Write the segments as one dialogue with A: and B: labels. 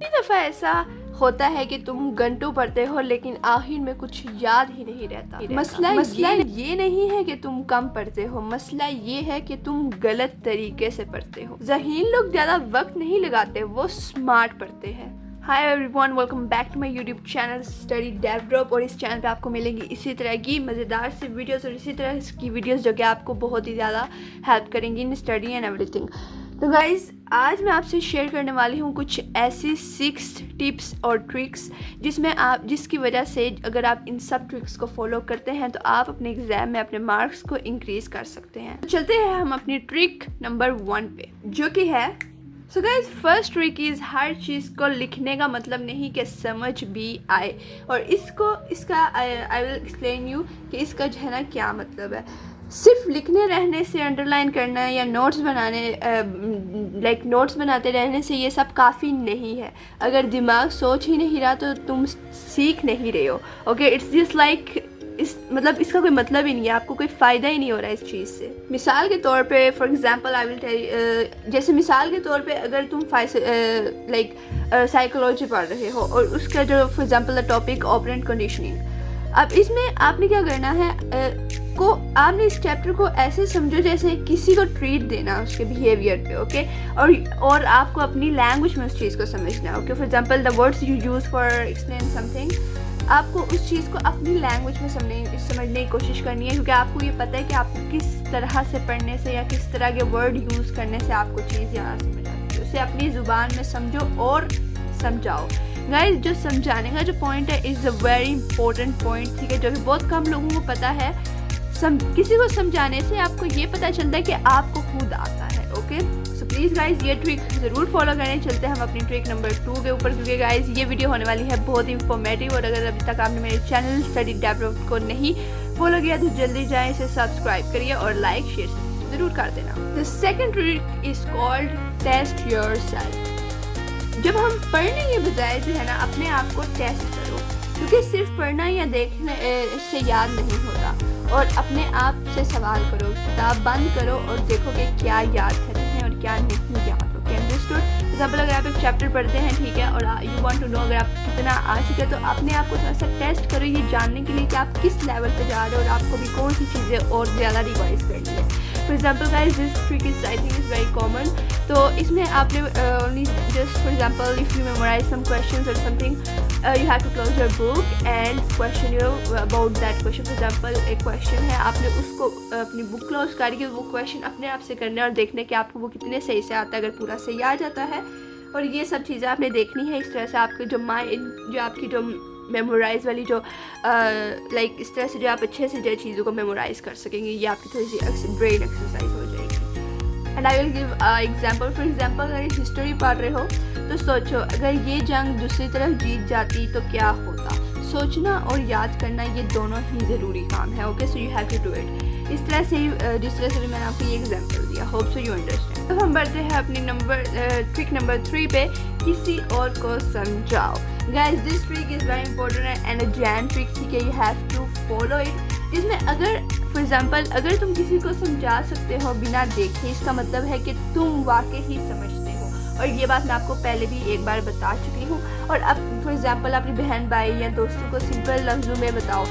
A: कई दफ़ा ऐसा होता है कि तुम घंटों पढ़ते हो लेकिन आखिर में कुछ याद ही नहीं रहता। मसला ये नहीं है कि तुम कम पढ़ते हो, मसला ये है कि तुम गलत तरीके से पढ़ते हो। ज़हीन लोग ज़्यादा वक्त नहीं लगाते, वो स्मार्ट पढ़ते हैं। Hi everyone, welcome back to my YouTube channel study develop. और इस चैनल पे आपको मिलेंगी इसी तरह की मज़ेदार से वीडियोस और इसी तरह की वीडियोस जो कि आपको बहुत ही ज़्यादा हेल्प करेंगी इन स्टडी एंड एवरीथिंग। तो गाइज़, आज मैं आपसे शेयर करने वाली हूँ कुछ ऐसी 6 टिप्स और ट्रिक्स जिसकी वजह से अगर आप इन सब ट्रिक्स को फॉलो करते हैं तो आप अपने एग्ज़ाम में अपने मार्क्स को इंक्रीज कर सकते हैं। तो चलते हैं हम अपनी ट्रिक नंबर 1 पे, जो कि है so guys first trick is हर चीज़ को लिखने का मतलब नहीं कि समझ भी आए। और इसका आई विल एक्सप्लेन यू कि इसका जो है ना क्या मतलब है। सिर्फ लिखने रहने से, अंडरलाइन करना या नोट्स बनाते रहने से ये सब काफ़ी नहीं है। अगर दिमाग सोच ही नहीं रहा तो तुम सीख नहीं रहे हो। ओके, इट्स जस्ट लाइक इसका कोई मतलब ही नहीं है, आपको कोई फ़ायदा ही नहीं हो रहा है इस चीज़ से। मिसाल के तौर पे for example I will tell, जैसे मिसाल के तौर पे अगर तुम साइकोलॉजी पढ़ रहे हो और उसका जो for example the topic operant conditioning, अब इसमें आपने क्या करना है, आपने इस चैप्टर को ऐसे समझो जैसे किसी को ट्रीट देना उसके बिहेवियर पे। ओके, और आपको अपनी लैंग्वेज में उस चीज़ को समझना है। Okay, for example the words you use for explain something, आपको उस चीज़ को अपनी लैंग्वेज में समझने की कोशिश करनी है, क्योंकि आपको ये पता है कि आपको किस तरह से पढ़ने से या किस तरह के वर्ड यूज़ करने से आपको चीज़ ज़्यादा समझ आती है। उसे अपनी ज़ुबान में समझो और समझाओ। गाइस, जो समझाने का जो पॉइंट है is a very important point, ठीक है, जो कि बहुत कम लोगों को पता है। किसी को समझाने से आपको ये पता चलता है कि आपको खुद आता है। ओके, सो प्लीज़ गाइज ये ट्रिक ज़रूर फॉलो करें। चलते हैं हम अपनी ट्रिक नंबर 2 के ऊपर, क्योंकि गाइज ये वीडियो होने वाली है बहुत इंफॉर्मेटिव। और अगर अभी तक आपने मेरे चैनल स्टडी डेवलप को नहीं फॉलो किया तो जल्दी जाएँ, इसे सब्सक्राइब करिए और लाइक शेयर ज़रूर कर देना। The second trick is called test yourself. जब हम पढ़ने के बजाय जो है ना अपने आप को टेस्ट करो, क्योंकि सिर्फ पढ़ना या देखने से याद नहीं होता। और अपने आप से सवाल करो, किताब बंद करो और देखो कि क्या याद करते हैं और क्या नहीं याद। Okay, understood. एग्जाम्पल, अगर आप एक चैप्टर पढ़ते हैं, ठीक है, और यू वांट टू नो अगर आप कितना आ चुके हैं, तो अपने आप को थोड़ा सा टेस्ट करो ये जानने के लिए कि आप किस लेवल पे जा रहे हो और आपको भी कौन सी चीज़ें और ज़्यादा रिवाइज करनी है। For example guys, this trick is I think is very common. तो इसमें आपने only just for example if you memorize some questions और something, you have to close your book and question you about that question. For example, एक question है, आपने उसको अपनी book close करके वो क्वेश्चन अपने आप से करना है और देखने कि आपको वो कितने सही से आता है। अगर पूरा सही आ जाता है, और ये सब चीज़ें आपने देखनी है, इस तरह से आपके जो माइंड, जो आपकी जो मेमोराइज वाली जो इस तरह से जो आप अच्छे से जो चीज़ों को मेमोराइज कर सकेंगे, ये आपकी थोड़ी सी ब्रेन एक्सरसाइज हो जाएगी। And I will give example. For example, अगर हिस्ट्री पढ़ रहे हो तो सोचो अगर ये जंग दूसरी तरफ जीत जाती तो क्या होता। सोचना और याद करना ये दोनों ही ज़रूरी काम है। Okay, so you have to do it. इस तरह से जिस तरह से भी मैंने आपको ये एग्जाम्पल दिया, होप सो यू अंडरस्टैंड। तो हम बढ़ते हैं अपनी ट्रिक नंबर 3 पे, किसी और को समझाओ। Guys, this trick is very important and again trick, ठीक है, you have to follow it. इसमें अगर फॉर एग्जाम्पल अगर तुम किसी को समझा सकते हो बिना देखे, इसका मतलब है कि तुम वाकई ही समझते हो। और ये बात मैं आपको पहले भी एक बार बता चुकी हूँ। और अब फॉर एग्जांपल अपनी बहन भाई या दोस्तों को सिंपल लफ्ज़ों में बताओ,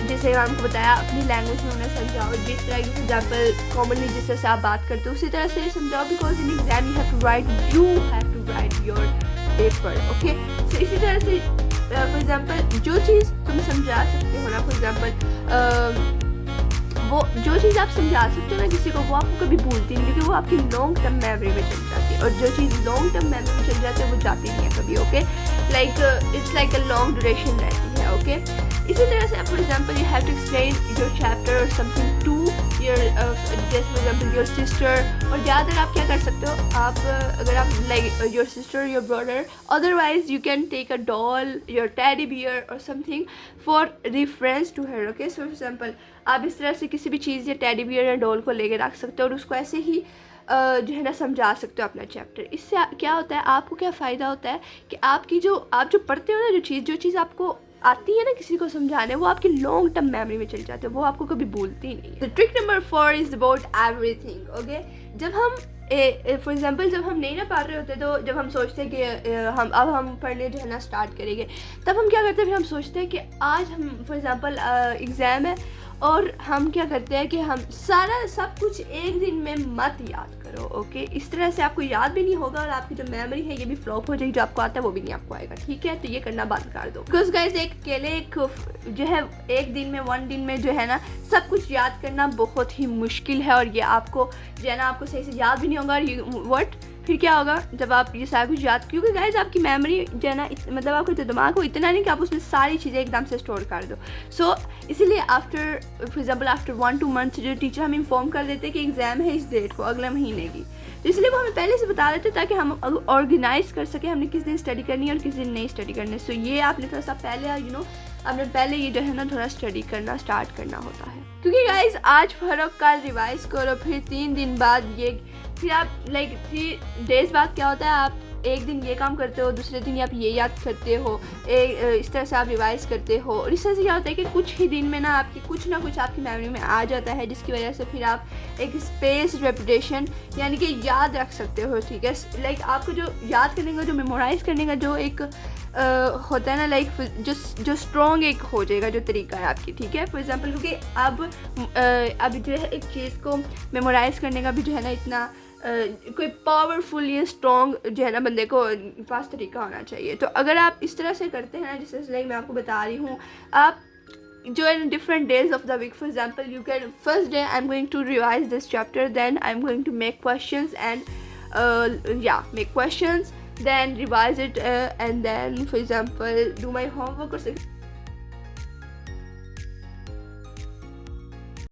A: जैसे आपको बताया अपनी लैंग्वेज में उन्हें समझाओ। जिस तरह की फॉर एग्जांपल कॉमनली जिस तरह से आप बात करते हो उसी तरह से समझाओ, because in exam you have to write your paper. Okay, so इसी तरह से फॉर एग्जांपल जो चीज़ तुम समझा सकते हो ना, फॉर एग्जांपल वो जो चीज़ आप समझा सकते हो ना किसी को, वो आपको कभी भूलती नहीं, क्योंकि वो आपकी लॉन्ग टर्म मेमोरी में चल जाती है। और जो चीज़ लॉन्ग टर्म मेमोरी में चल जाती है वो जाती नहीं है कभी। Okay, it's like a long duration रहती है। ओके, इसी तरह से for example you have to explain your chapter और समथिंग टू योर जैसे फॉर एग्जांपल योर सिस्टर। और ज़्यादातर आप क्या कर सकते हो, आप अगर आप like your sister, your brother, otherwise you can take a doll, your teddy bear और something for reference to her. Okay, so for example आप इस तरह से किसी भी चीज़ या टेडी बियर या डॉल को लेके रख सकते हो और उसको ऐसे ही जो है ना समझा सकते हो अपना चैप्टर। इससे क्या होता है, आपको क्या फ़ायदा होता है कि आप जो पढ़ते हो ना, जो चीज़ आपको आती है ना किसी को समझाने, वो आपकी लॉन्ग टर्म मेमोरी में चल जाते हैं, वो आपको कभी भूलती नहीं है। Trick number 4 is about everything. Okay, जब हम फॉर एग्जांपल जब हम नहीं ना पढ़ रहे होते तो जब हम सोचते हैं कि हम पढ़ने जो है ना स्टार्ट करेंगे, तब हम क्या करते हैं, फिर हम सोचते हैं कि आज हम फॉर एग्जांपल एग्ज़ाम है और हम क्या करते हैं कि हम सारा सब कुछ एक दिन में मत याद करो, ओके। इस तरह से आपको याद भी नहीं होगा और आपकी जो मेमोरी है ये भी फ्लॉप हो जाएगी, जो आपको आता है वो भी नहीं आपको आएगा, ठीक है। तो ये करना बंद कर दो, बिकॉज गाइज एक अकेले जो है एक दिन में 1 दिन में जो है ना सब कुछ याद करना बहुत ही मुश्किल है, और ये आपको जो है ना आपको सही से याद भी नहीं होगा। और फिर क्या होगा जब आप ये सारा कुछ याद, क्योंकि गाइज आपकी मेमोरी जो है ना मतलब आपका जो दिमाग हो इतना नहीं कि आप उसमें सारी चीज़ें एकदम से स्टोर कर दो। सो इसीलिए after for example after 1-2 months जो टीचर हमें इन्फॉर्म कर देते हैं कि एग्ज़ाम है इस डेट को, अगले महीने की, तो इसलिए वो हमें पहले से बता देते ताकि हम ऑर्गेनाइज कर सकें हमने किस दिन स्टडी करनी है और किस दिन नहीं स्टडी करनी है। सो ये आपने थोड़ा सा पहले आपने पहले ये जो है ना थोड़ा स्टडी करना स्टार्ट करना होता है, क्योंकि गाइज आज पढ़ो कल रिवाइज करो, फिर 3 दिन बाद ये, फिर आप लाइक 3 डेज बाद क्या होता है, आप एक दिन ये काम करते हो, दूसरे दिन आप ये याद करते हो, इस तरह से आप रिवाइज करते हो, और इस तरह से क्या होता है कि कुछ ही दिन में ना आपकी कुछ ना कुछ आपकी मेमोरी में आ जाता है, जिसकी वजह से फिर आप एक स्पेस रेपुटेशन यानी कि याद रख सकते हो, ठीक है। लाइक आपको जो याद करने का, जो मेमोराइज करने का जो एक होता है ना, लाइक जो स्ट्रॉन्ग एक हो जाएगा जो तरीका है आपकी, ठीक है। फॉर एग्जांपल क्योंकि अब जो है एक चीज़ को मेमोराइज करने का भी जो है ना इतना कोई पावरफुल या स्ट्रॉन्ग जो है ना बंदे को पास तरीका होना चाहिए। तो अगर आप इस तरह से करते हैं ना, जैसे लाइक मैं आपको बता रही हूँ, आप जो है different days of the week, for example you can first day I'm going to revise this chapter, then I'm going to make questions and make questions, then revise it and then for example do my homework or something.